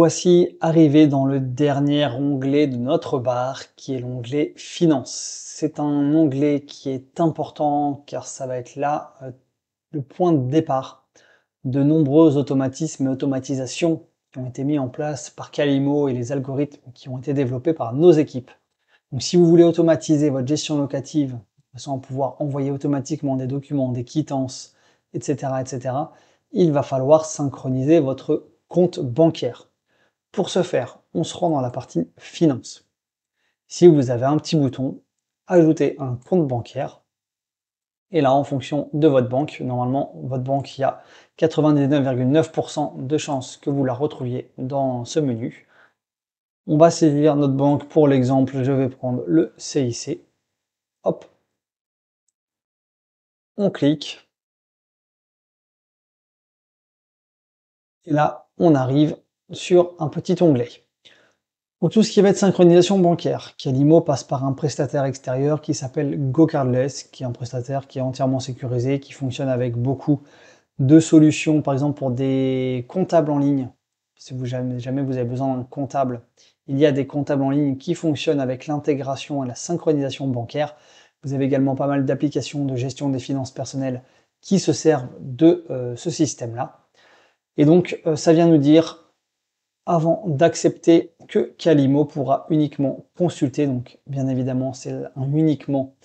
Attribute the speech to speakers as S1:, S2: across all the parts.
S1: voici arrivé dans le dernier onglet de notre barre, qui est l'onglet Finances. C'est un onglet qui est important car ça va être là le point de départ de nombreux automatismes et automatisations qui ont été mis en place par Calimo et les algorithmes qui ont été développés par nos équipes. Donc si vous voulez automatiser votre gestion locative, de façon à pouvoir envoyer automatiquement des documents, des quittances, etc., etc., il va falloir synchroniser votre compte bancaire. Pour ce faire, on se rend dans la partie Finances. Si vous avez un petit bouton, ajouter un compte bancaire, et là, en fonction de votre banque, normalement, votre banque, il y a 99,9% de chances que vous la retrouviez dans ce menu. On va saisir notre banque. Pour l'exemple, je vais prendre le CIC. Hop. On clique. Et là, on arrive sur un petit onglet. Pour tout ce qui va être synchronisation bancaire, Calimo passe par un prestataire extérieur qui s'appelle GoCardless, qui est un prestataire qui est entièrement sécurisé, qui fonctionne avec beaucoup de solutions, par exemple pour des comptables en ligne. Si jamais vous avez besoin d'un comptable, il y a des comptables en ligne qui fonctionnent avec l'intégration et la synchronisation bancaire. Vous avez également pas mal d'applications de gestion des finances personnelles qui se servent de ce système-là. Et donc, ça vient nous dire avant d'accepter que Calimo pourra uniquement consulter. Donc, bien évidemment, c'est uniquement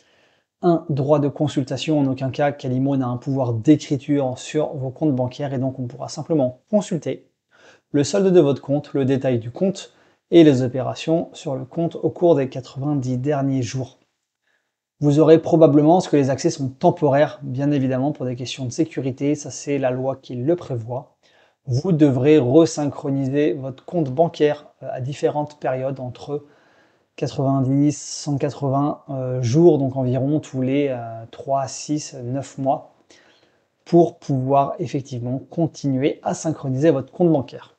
S1: un droit de consultation. En aucun cas, Calimo n'a un pouvoir d'écriture sur vos comptes bancaires et donc on pourra simplement consulter le solde de votre compte, le détail du compte et les opérations sur le compte au cours des 90 derniers jours. Vous aurez probablement, parce que les accès sont temporaires, bien évidemment, pour des questions de sécurité, ça c'est la loi qui le prévoit, vous devrez resynchroniser votre compte bancaire à différentes périodes entre 90, 180 jours, donc environ tous les 3, 6, 9 mois, pour pouvoir effectivement continuer à synchroniser votre compte bancaire.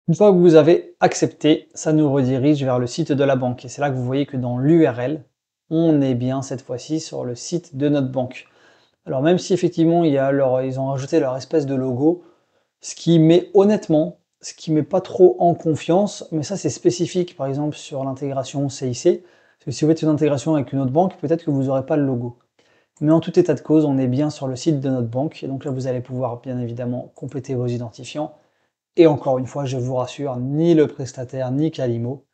S1: Une fois que vous avez accepté, ça nous redirige vers le site de la banque. Et c'est là que vous voyez que dans l'URL, on est bien cette fois-ci sur le site de notre banque. Alors même si effectivement ils ont rajouté leur espèce de logo, ce qui met pas trop en confiance, mais ça c'est spécifique par exemple sur l'intégration CIC, parce que si vous faites une intégration avec une autre banque, peut-être que vous n'aurez pas le logo. Mais en tout état de cause, on est bien sur le site de notre banque, et donc là vous allez pouvoir bien évidemment compléter vos identifiants. Et encore une fois, je vous rassure, ni le prestataire, ni Calimo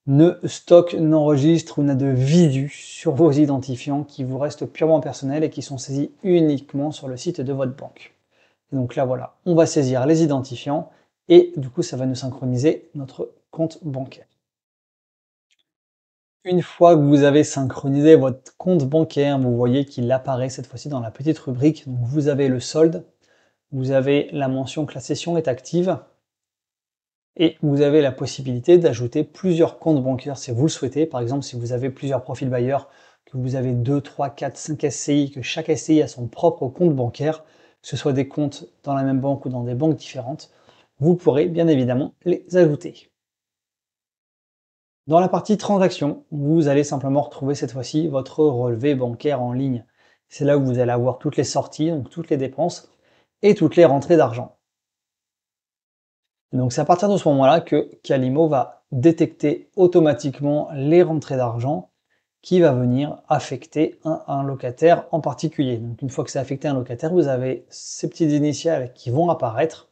S1: ne stocke, n'enregistre ou n'a de visu sur vos identifiants qui vous restent purement personnels et qui sont saisis uniquement sur le site de votre banque. Et donc là voilà, on va saisir les identifiants et du coup ça va nous synchroniser notre compte bancaire. Une fois que vous avez synchronisé votre compte bancaire, vous voyez qu'il apparaît cette fois-ci dans la petite rubrique. Donc vous avez le solde, vous avez la mention que la session est active et vous avez la possibilité d'ajouter plusieurs comptes bancaires si vous le souhaitez. Par exemple, si vous avez plusieurs profils bailleurs, que vous avez 2, 3, 4, 5 SCI, que chaque SCI a son propre compte bancaire, que ce soit des comptes dans la même banque ou dans des banques différentes, vous pourrez bien évidemment les ajouter. Dans la partie transactions, vous allez simplement retrouver cette fois-ci votre relevé bancaire en ligne. C'est là où vous allez avoir toutes les sorties, donc toutes les dépenses et toutes les rentrées d'argent. Donc c'est à partir de ce moment-là que Calimo va détecter automatiquement les rentrées d'argent qui va venir affecter un locataire en particulier. Donc une fois que c'est affecté un locataire, vous avez ces petites initiales qui vont apparaître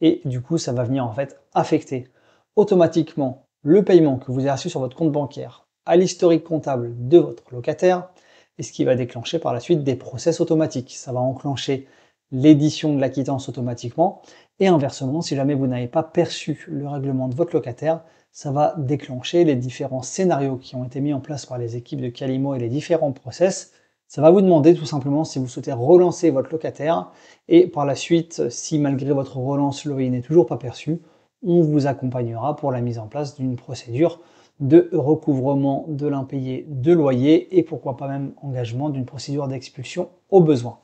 S1: et du coup ça va venir en fait affecter automatiquement le paiement que vous avez reçu sur votre compte bancaire à l'historique comptable de votre locataire et ce qui va déclencher par la suite des process automatiques. Ça va enclencher l'édition de la quittance automatiquement et inversement, si jamais vous n'avez pas perçu le règlement de votre locataire, ça va déclencher les différents scénarios qui ont été mis en place par les équipes de Calimo et les différents process. Ça va vous demander tout simplement si vous souhaitez relancer votre locataire et par la suite, si malgré votre relance, le loyer n'est toujours pas perçu, on vous accompagnera pour la mise en place d'une procédure de recouvrement de l'impayé de loyer et pourquoi pas même engagement d'une procédure d'expulsion au besoin.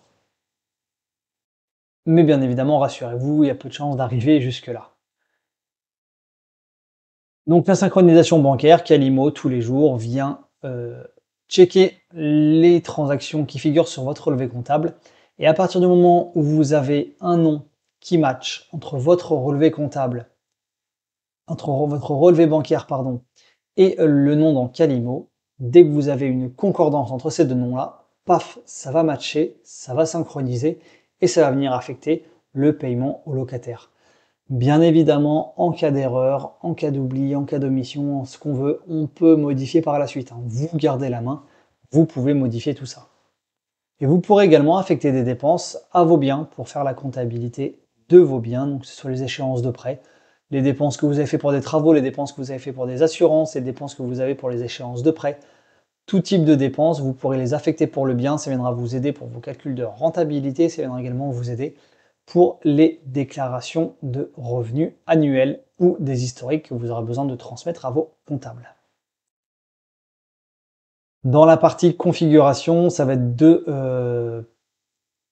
S1: Mais bien évidemment, rassurez-vous, il y a peu de chances d'arriver jusque-là. Donc la synchronisation bancaire, Calimo, tous les jours, vient checker les transactions qui figurent sur votre relevé comptable. Et à partir du moment où vous avez un nom qui match entre votre relevé comptable, entre votre relevé bancaire, pardon, et le nom dans Calimo, dès que vous avez une concordance entre ces deux noms-là, paf, ça va matcher, ça va synchroniser et ça va venir affecter le paiement au locataire. Bien évidemment, en cas d'erreur, en cas d'oubli, en cas d'omission, ce qu'on veut, on peut modifier par la suite. Vous gardez la main, vous pouvez modifier tout ça. Et vous pourrez également affecter des dépenses à vos biens pour faire la comptabilité de vos biens, donc que ce soit les échéances de prêt, les dépenses que vous avez fait pour des travaux, les dépenses que vous avez fait pour des assurances, les dépenses que vous avez pour les échéances de prêt. Tout type de dépenses, vous pourrez les affecter pour le bien, ça viendra vous aider pour vos calculs de rentabilité, ça viendra également vous aider pour les déclarations de revenus annuels ou des historiques que vous aurez besoin de transmettre à vos comptables. Dans la partie configuration, ça va être deux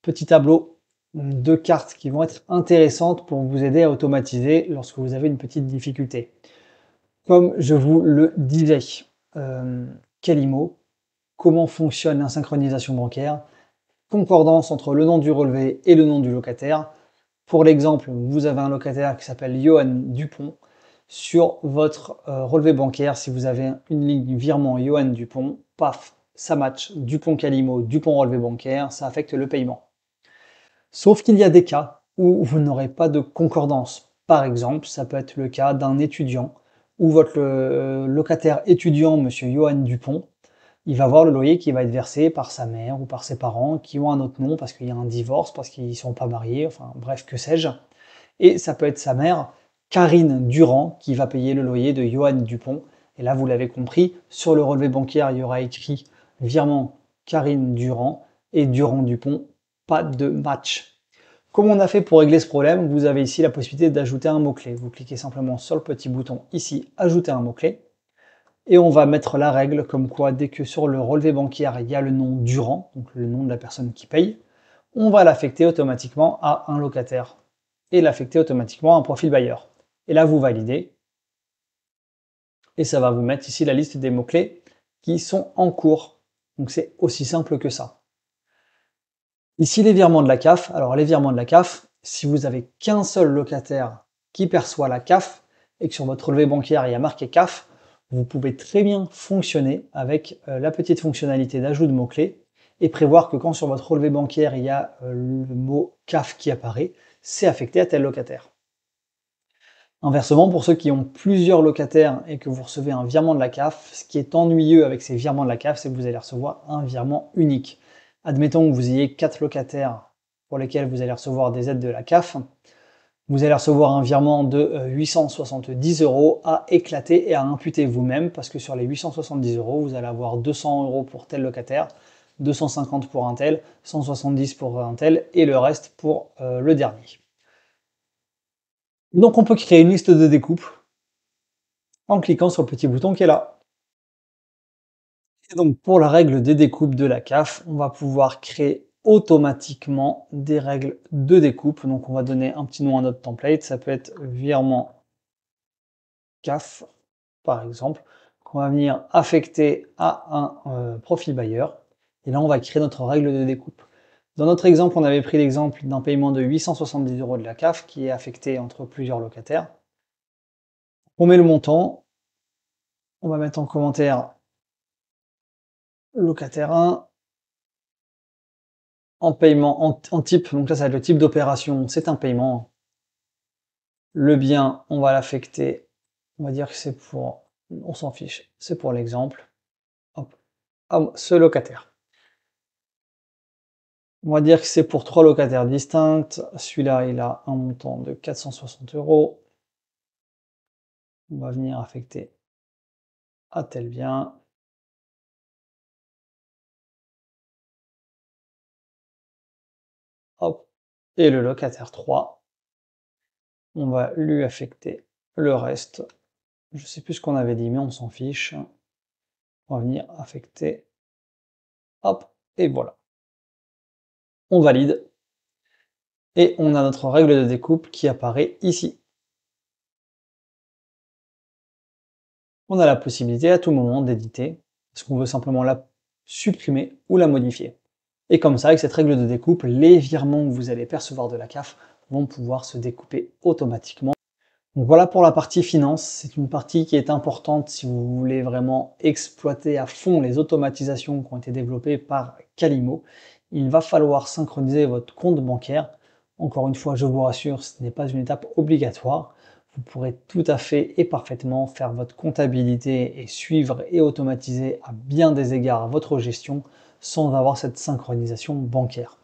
S1: petits tableaux, deux cartes qui vont être intéressantes pour vous aider à automatiser lorsque vous avez une petite difficulté. Comme je vous le disais, Calimo, comment fonctionne la synchronisation bancaire, concordance entre le nom du relevé et le nom du locataire. Pour l'exemple, vous avez un locataire qui s'appelle Johan Dupont. Sur votre relevé bancaire, si vous avez une ligne virement Johan Dupont, paf, ça match Dupont Calimo, Dupont relevé bancaire, ça affecte le paiement. Sauf qu'il y a des cas où vous n'aurez pas de concordance. Par exemple, ça peut être le cas d'un étudiant où votre locataire étudiant, monsieur Johan Dupont, il va avoir le loyer qui va être versé par sa mère ou par ses parents qui ont un autre nom parce qu'il y a un divorce, parce qu'ils ne sont pas mariés, enfin bref, que sais-je. Et ça peut être sa mère, Karine Durand, qui va payer le loyer de Johan Dupont. Et là, vous l'avez compris, sur le relevé bancaire, il y aura écrit virement Karine Durand et Durand Dupont, pas de match. Comme on a fait pour régler ce problème, vous avez ici la possibilité d'ajouter un mot-clé. Vous cliquez simplement sur le petit bouton ici, ajouter un mot-clé. Et on va mettre la règle comme quoi dès que sur le relevé bancaire il y a le nom Durand, donc le nom de la personne qui paye, on va l'affecter automatiquement à un locataire et l'affecter automatiquement à un profil bailleur. Et là vous validez et ça va vous mettre ici la liste des mots-clés qui sont en cours. Donc c'est aussi simple que ça. Ici les virements de la CAF. Alors les virements de la CAF, si vous avez qu'un seul locataire qui perçoit la CAF et que sur votre relevé bancaire il y a marqué CAF, vous pouvez très bien fonctionner avec la petite fonctionnalité d'ajout de mots-clés et prévoir que quand sur votre relevé bancaire il y a le mot CAF qui apparaît, c'est affecté à tel locataire. Inversement, pour ceux qui ont plusieurs locataires et que vous recevez un virement de la CAF, ce qui est ennuyeux avec ces virements de la CAF, c'est que vous allez recevoir un virement unique. Admettons que vous ayez 4 locataires pour lesquels vous allez recevoir des aides de la CAF. Vous allez recevoir un virement de 870 € à éclater et à imputer vous-même parce que sur les 870 €, vous allez avoir 200 € pour tel locataire, 250 pour un tel, 170 pour un tel et le reste pour le dernier. Donc on peut créer une liste de découpe en cliquant sur le petit bouton qui est là. Et donc pour la règle des découpes de la CAF, on va pouvoir créer automatiquement des règles de découpe. Donc on va donner un petit nom à notre template, ça peut être virement CAF par exemple, qu'on va venir affecter à un profil bailleur. Et là on va créer notre règle de découpe. Dans notre exemple, on avait pris l'exemple d'un paiement de 870 € de la CAF qui est affecté entre plusieurs locataires. On met le montant, on va mettre en commentaire locataire 1, en paiement, en type, donc là ça va être le type d'opération, c'est un paiement. Le bien, on va l'affecter, on va dire que c'est pour, on s'en fiche, c'est pour l'exemple, hop, à ce locataire. On va dire que c'est pour 3 locataires distincts, celui-là il a un montant de 460 €. On va venir affecter à tel bien. Hop, et le locataire 3, on va lui affecter le reste. Je sais plus ce qu'on avait dit, mais on s'en fiche. On va venir affecter. Hop, et voilà. On valide. Et on a notre règle de découpe qui apparaît ici. On a la possibilité à tout moment d'éditer. Est-ce qu'on veut simplement la supprimer ou la modifier? Et comme ça, avec cette règle de découpe, les virements que vous allez percevoir de la CAF vont pouvoir se découper automatiquement. Donc voilà pour la partie finance, c'est une partie qui est importante si vous voulez vraiment exploiter à fond les automatisations qui ont été développées par Calimo. Il va falloir synchroniser votre compte bancaire. Encore une fois, je vous rassure, ce n'est pas une étape obligatoire. Vous pourrez tout à fait et parfaitement faire votre comptabilité et suivre et automatiser à bien des égards votre gestion sans avoir cette synchronisation bancaire.